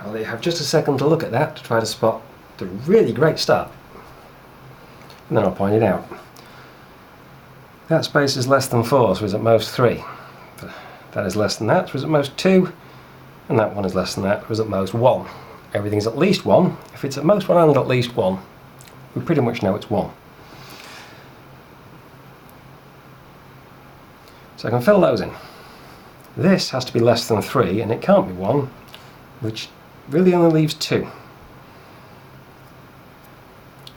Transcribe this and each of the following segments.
I'll let you have just a second to look at that to try to spot the really great start. And then I'll point it out. That space is less than 4, so it's at most 3. That is less than that, so it's at most 2. And that one is less than that, so it's at most 1. Everything's at least 1. If it's at most 1 and at least 1, we pretty much know it's 1. So I can fill those in. This has to be less than 3, and it can't be 1, which really only leaves 2.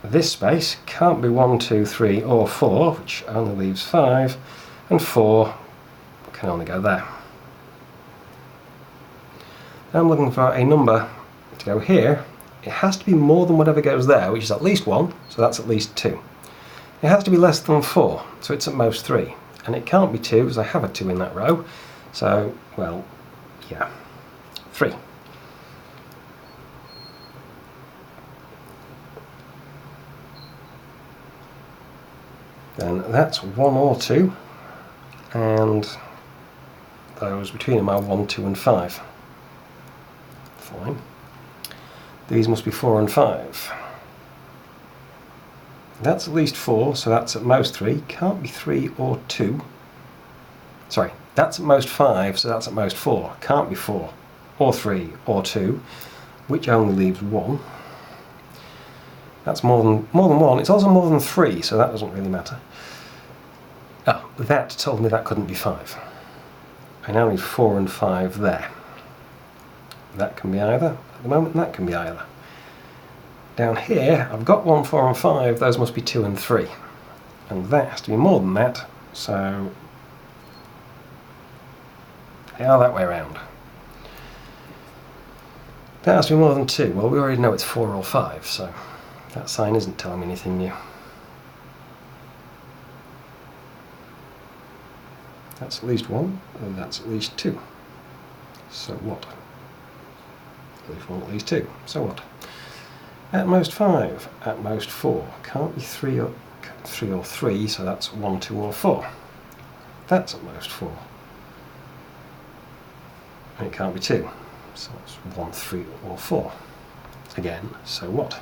This space can't be 1, 2, 3 or 4, which only leaves 5, and 4 can only go there. Now I'm looking for a number to go here. It has to be more than whatever goes there, which is at least 1, so that's at least 2. It has to be less than 4, so it's at most 3. And it can't be 2, because I have a 2 in that row, so, well, yeah, 3. Then that's 1 or 2, and those between them are 1, 2 and 5. Fine. These must be 4 and 5. That's at least 4, so that's at most 3. Can't be 3 or 2. Sorry, that's at most 5, so that's at most 4. Can't be 4 or 3 or 2, which only leaves 1. That's more than 1. It's also more than 3, so that doesn't really matter. Oh, that told me that couldn't be 5. I now need 4 and 5 there. That can be either at the moment, and that can be either. Down here, I've got 1, 4 and 5, those must be 2 and 3. And that has to be more than that, so they are that way around. That has to be more than 2. Well, we already know it's 4 or 5, so that sign isn't telling me anything new. That's at least 1, and that's at least 2. So what? At least 1, at least 2. So what? At most 5, at most 4. Can't be 3 or 3, so that's 1, 2 or 4. That's at most 4. And it can't be 2, so it's 1, 3 or 4. Again, so what?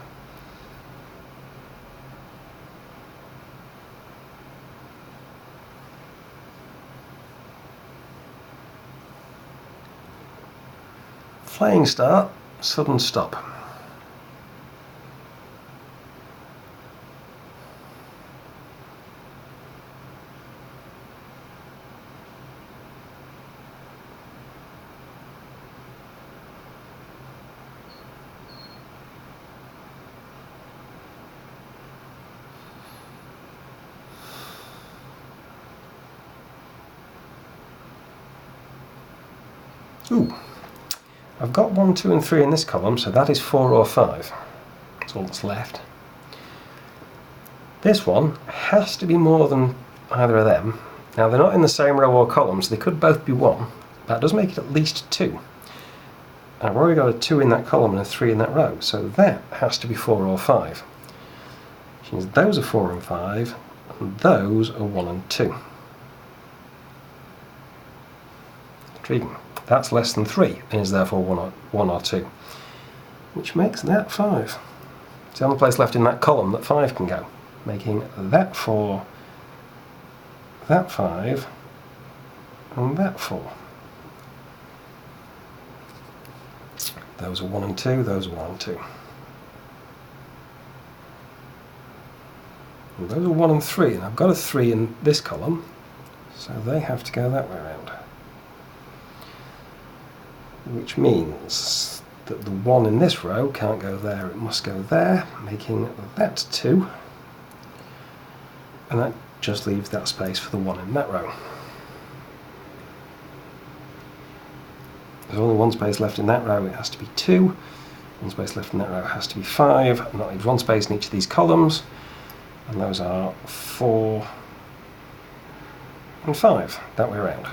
Flying start, sudden stop. Ooh. I've got 1, 2 and 3 in this column, so that is 4 or 5. That's all that's left. This one has to be more than either of them. Now they're not in the same row or column, so they could both be 1. That does make it at least 2. I've already got a 2 in that column and a 3 in that row, so that has to be 4 or 5. Which means those are 4 and 5, and those are 1 and 2. Intriguing. That's less than 3 and is therefore 1 or 2, which makes that 5. It's the only place left in that column that 5 can go, making that 4, that 5, and that 4. Those are 1 and 2, those are 1 and 2. And those are 1 and 3, and I've got a 3 in this column, so they have to go that way around. Which means that the 1 in this row can't go there, it must go there, making that 2, and that just leaves that space for the 1 in that row. There's only 1 space left in that row, it has to be 2, 1 space left in that row has to be 5, and that leaves 1 space in each of these columns, and those are 4 and 5, that way around.